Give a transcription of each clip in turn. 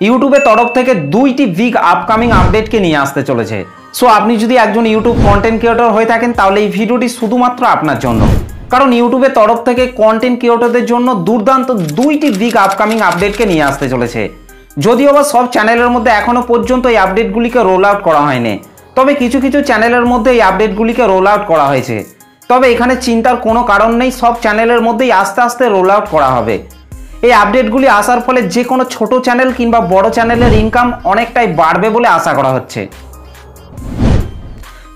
ইউটিউবের তরফ থেকে দুইটি বিগ আপকামিং আপডেটকে নিয়ে আসতে চলেছে। সো আপনি যদি একজন ইউটিউব কন্টেন্ট ক্রিয়েটর হয়ে থাকেন তাহলে এই ভিডিওটি শুধুমাত্র আপনার জন্য, কারণ ইউটিউবের তরফ থেকে কন্টেন্ট ক্রিয়েটরদের জন্য দুর্দান্ত দুইটি বিগ আপকামিং আপডেটকে নিয়ে আসতে চলেছে। যদিও বা সব চ্যানেলের মধ্যে এখনো পর্যন্ত এই আপডেটগুলিকে রোল আউট করা হয়নি, তবে কিছু কিছু চ্যানেলের মধ্যে এই আপডেটগুলিকে রোল আউট করা হয়েছে। তবে এখানে চিন্তার কোনো কারণ নেই, সব চ্যানেলের মধ্যেই আস্তে আস্তে রোল আউট করা হবে। এই আপডেটগুলি আসার ফলে যে কোনো ছোট চ্যানেল কিংবা বড় চ্যানেলের ইনকাম অনেকটাই বাড়বে বলে আশা করা হচ্ছে।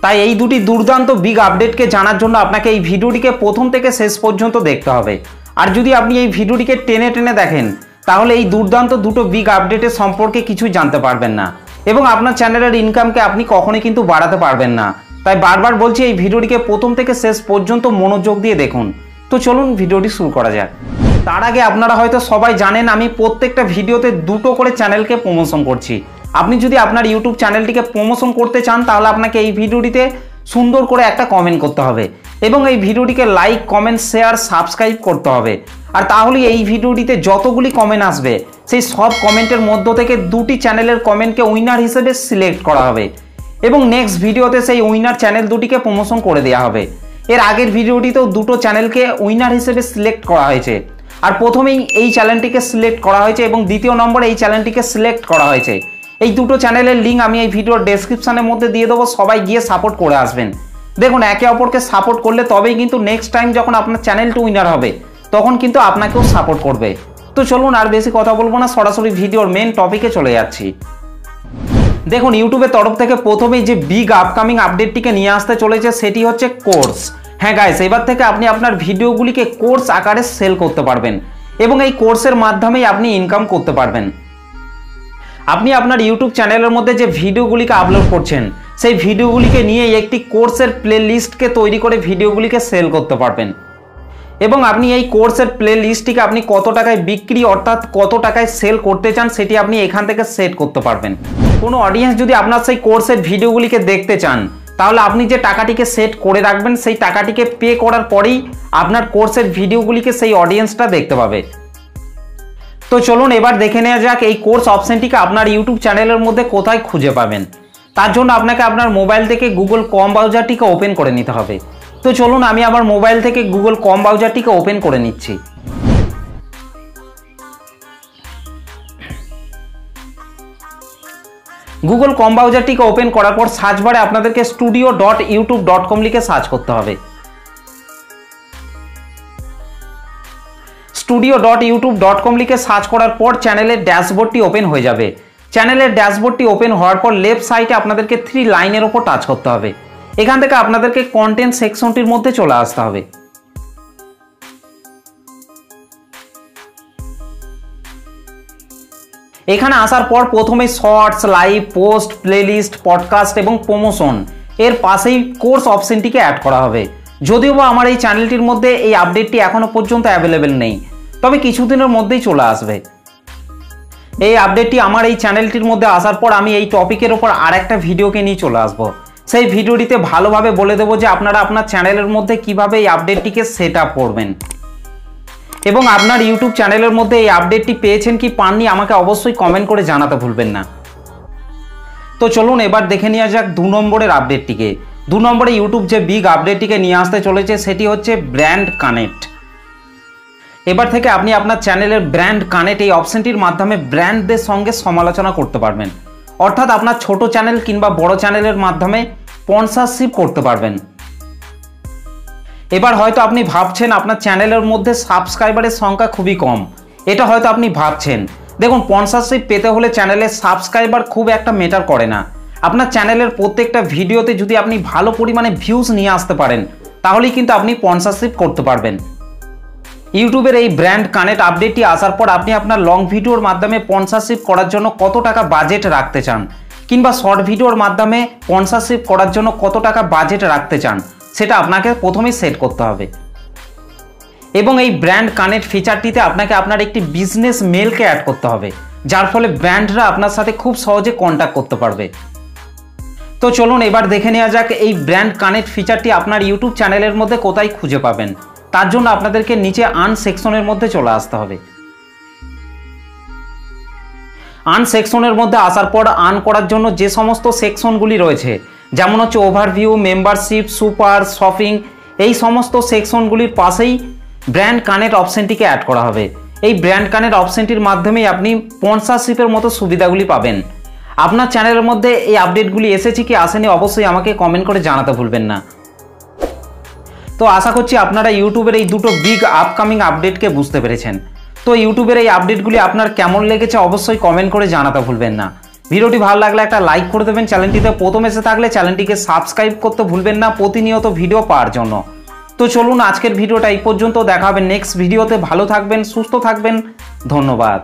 তাই এই দুটি দুর্দান্ত বিগ আপডেটকে জানার জন্য আপনাকে এই ভিডিওটিকে প্রথম থেকে শেষ পর্যন্ত দেখতে হবে। আর যদি আপনি এই ভিডিওটিকে টেনে টেনে দেখেন তাহলে এই দুর্দান্ত দুটো বিগ আপডেটের সম্পর্কে কিছুই জানতে পারবেন না এবং আপনার চ্যানেলের ইনকামকে আপনি কখনোই কিন্তু বাড়াতে পারবেন না। তাই বারবার বলছি এই ভিডিওটিকে প্রথম থেকে শেষ পর্যন্ত মনোযোগ দিয়ে দেখুন। তো চলুন ভিডিওটি শুরু করা যাক। তার আগে আপনারা হয়তো সবাই জানেন আমি প্রত্যেকটা ভিডিওতে দুটো করে চ্যানেলকে প্রমোশন করছি। আপনি যদি আপনার ইউটিউব চ্যানেলটিকে প্রমোশন করতে চান তাহলে আপনাকে এই ভিডিওটিতে সুন্দর করে একটা কমেন্ট করতে হবে এবং এই ভিডিওটিকে লাইক, কমেন্ট, শেয়ার, সাবস্ক্রাইব করতে হবে। আর তাহলে এই ভিডিওটিতে যতগুলি কমেন্ট আসবে সেই সব কমেন্টের মধ্য থেকে দুটি চ্যানেলের কমেন্টকে উইনার হিসেবে সিলেক্ট করা হবে এবং নেক্সট ভিডিওতে সেই উইনার চ্যানেল দুটিকে প্রমোশন করে দেওয়া হবে। এর আগের ভিডিওটিতেও দুটো চ্যানেলকে উইনার হিসেবে সিলেক্ট করা হয়েছে, আর প্রথমেই এই চ্যানেলটিকে সিলেক্ট করা হয়েছে এবং দ্বিতীয় নম্বরে এই চ্যানেলটিকে সিলেক্ট করা হয়েছে। এই দুটো চ্যানেলের লিঙ্ক আমি এই ভিডিওর ডেসক্রিপশনের মধ্যে দিয়ে দেবো, সবাই গিয়ে সাপোর্ট করে আসবেন। দেখুন, একে অপরকে সাপোর্ট করলে তবেই কিন্তু নেক্সট টাইম যখন আপনার চ্যানেলটি উইনার হবে তখন কিন্তু আপনাকেও সাপোর্ট করবে। তো চলুন আর বেশি কথা বলবো না, সরাসরি ভিডিওর মেন টপিকে চলে যাচ্ছি। দেখুন, ইউটিউবের তরফ থেকে প্রথমেই যে বিগ আপকামিং আপডেটটিকে নিয়ে আসতে চলেছে সেটি হচ্ছে কোর্স। হ্যাঁ গাইস, এবার থেকে আপনি আপনার ভিডিওগুলিকে কোর্স আকারে সেল করতে পারবেন এবং এই কোর্সের মাধ্যমেই আপনি ইনকাম করতে পারবেন। আপনি আপনার ইউটিউব চ্যানেলের মধ্যে যে ভিডিওগুলিকে আপলোড করছেন সেই ভিডিওগুলিকে নিয়ে একটি কোর্সের প্লে লিস্টকে তৈরি করে ভিডিওগুলিকে সেল করতে পারবেন এবং আপনি এই কোর্সের প্লে লিস্টটিকে আপনি কত টাকায় বিক্রি অর্থাৎ কত টাকায় সেল করতে চান সেটি আপনি এখান থেকে সেট করতে পারবেন। কোনো অডিয়েন্স যদি আপনার সেই কোর্সের ভিডিওগুলিকে দেখতে চান তাহলে আপনি যে টাকাটিকে সেট করে রাখবেন সেই টাকাটিকে পে করার পরেই আপনার কোর্সের ভিডিওগুলিকে সেই অডিয়েন্সটা দেখতে পাবে। তো চলুন এবার দেখে নেওয়া যাক এই কোর্স অপশনটিকে আপনার ইউটিউব চ্যানেলের মধ্যে কোথায় খুঁজে পাবেন। তার জন্য আপনাকে আপনার মোবাইল থেকে গুগল ক্রোম ব্রাউজারটিকে ওপেন করে নিতে হবে। তো চলুন আমি আমার মোবাইল থেকে গুগল ক্রোম ব্রাউজারটিকে ওপেন করে নিচ্ছি। গুগল ক্রোম ব্রাউজারটিকে ওপেন করার পর সার্চ বারে আপনাদেরকে studio.youtube.com লিখে সার্চ করতে হবে। studio.youtube.com লিখে সার্চ করার পর চ্যানেলের ড্যাশবোর্ডটি ওপেন হয়ে যাবে। চ্যানেলের ড্যাশবোর্ডটি ওপেন হওয়ার পর লেফট সাইডে আপনাদেরকে 3 লাইনের ওপর টাচ করতে হবে। এখান থেকে আপনাদেরকে কন্টেন্ট সেকশনটির মধ্যে চলে আসতে হবে। এখানে আসার পর প্রথমে shorts, live, post, playlist, podcast এবং প্রমোশন এর পাশেই কোর্স অপশনটিকে অ্যাড করা হবে। যদিও বা আমার এই চ্যানেলটির মধ্যে এই আপডেটটি এখনো পর্যন্ত অ্যাভেলেবেল নেই, তবে কিছুদিনের মধ্যেই চলে আসবে। এই আপডেটটি আমার এই চ্যানেলটির মধ্যে আসার পর আমি এই টপিকের ওপর আরেকটা ভিডিওকে নিয়ে চলে আসব। সেই ভিডিওটিতে ভালোভাবে বলে দেবো যে আপনারা আপনার চ্যানেলের মধ্যে কিভাবে এই আপডেটটিকে সেট আপ করবেন এবং আপনার ইউটিউব চ্যানেলের মধ্যে এই আপডেটটি পেয়েছেন কি পাননি আমাকে অবশ্যই কমেন্ট করে জানাতে ভুলবেন না। তো চলুন এবার দেখে নেওয়া যাক 2 নম্বরের আপডেটটিকে। 2 নম্বরে ইউটিউব যে বিগ আপডেটটিকে নিয়ে আসতে চলেছে সেটি হচ্ছে ব্র্যান্ড কানেক্ট। এবার থেকে আপনি আপনার চ্যানেলের ব্র্যান্ড কানেক্ট এই অপশনটির মাধ্যমে ব্র্যান্ডদের সঙ্গে সমালোচনা করতে পারবেন, অর্থাৎ আপনার ছোট চ্যানেল কিংবা বড় চ্যানেলের মাধ্যমে স্পন্সরশিপ করতে পারবেন। এবার হয়তো আপনি ভাবছেন আপনার চ্যানেলের মধ্যে সাবস্ক্রাইবারের সংখ্যা খুবই কম, এটা হয়তো আপনি ভাবছেন। দেখুন, স্পন্সরশিপ পেতে হলে চ্যানেলের সাবস্ক্রাইবার খুব একটা ম্যাটার করে না। আপনার চ্যানেলের প্রত্যেকটা ভিডিওতে যদি আপনি ভালো পরিমাণে ভিউজ নিয়ে আসতে পারেন তাহলেই কিন্তু আপনি স্পন্সরশিপ করতে পারবেন। ইউটিউবের এই ব্র্যান্ড কানেক্ট আপডেটটি আসার পর আপনি আপনার লং ভিডিওর মাধ্যমে স্পন্সরশিপ করার জন্য কত টাকা বাজেট রাখতে চান কিংবা শর্ট ভিডিওর মাধ্যমে স্পন্সরশিপ করার জন্য কত টাকা বাজেট রাখতে চান সেটা আপনাকে প্রথমেই সেট করতে হবে এবং এই ব্র্যান্ড কানেক্ট ফিচারটিতে আপনাকে আপনার একটি বিজনেস মেলকে অ্যাড করতে হবে, যার ফলে ব্র্যান্ডরা আপনার সাথে খুব সহজে কন্ট্যাক্ট করতে পারবে। তো চলুন এবার দেখে নেওয়া যাক এই ব্র্যান্ড কানেক্ট ফিচারটি আপনার ইউটিউব চ্যানেলের মধ্যে কোথায় খুঁজে পাবেন। তার জন্য আপনাদেরকে নিচে আর্ন সেকশনের মধ্যে চলে আসতে হবে। আন সেকশনের মধ্যে আসার পর আর্ন করার জন্য যে সমস্ত সেকশনগুলি রয়েছে, যেমন হচ্ছে ওভারভিউ, মেম্বারশিপ, সুপার, শপিং, এই সমস্ত সেকশনগুলির পাশেই ব্র্যান্ড কানেক্ট অপশনটিকে অ্যাড করা হবে। এই ব্র্যান্ড কানেক্ট অপশনটির মাধ্যমেই আপনি স্পন্সরশিপের মতো সুবিধাগুলি পাবেন। আপনার চ্যানেলের মধ্যে এই আপডেটগুলি এসেছে কি আসেনি অবশ্যই আমাকে কমেন্ট করে জানাতে ভুলবেন না। তো আশা করছি আপনারা ইউটিউবের এই দুটো বিগ আপকামিং আপডেটকে বুঝতে পেরেছেন। তো ইউটিউবের এই আপডেটগুলি আপনার কেমন লেগেছে অবশ্যই কমেন্ট করে জানাতে ভুলবেন না। ভিডিওটি ভালো লাগলে একটা লাইক করে দেবেন, চ্যানেলটিতে প্রথম এসে থাকলে চ্যানেলটিকে সাবস্ক্রাইব করতে ভুলবেন না প্রতিনিয়ত ভিডিও পাওয়ার জন্য। তো চলুন আজকের ভিডিওটা এই পর্যন্ত, দেখা হবে নেক্সট ভিডিওতে। ভালো থাকবেন, সুস্থ থাকবেন, ধন্যবাদ।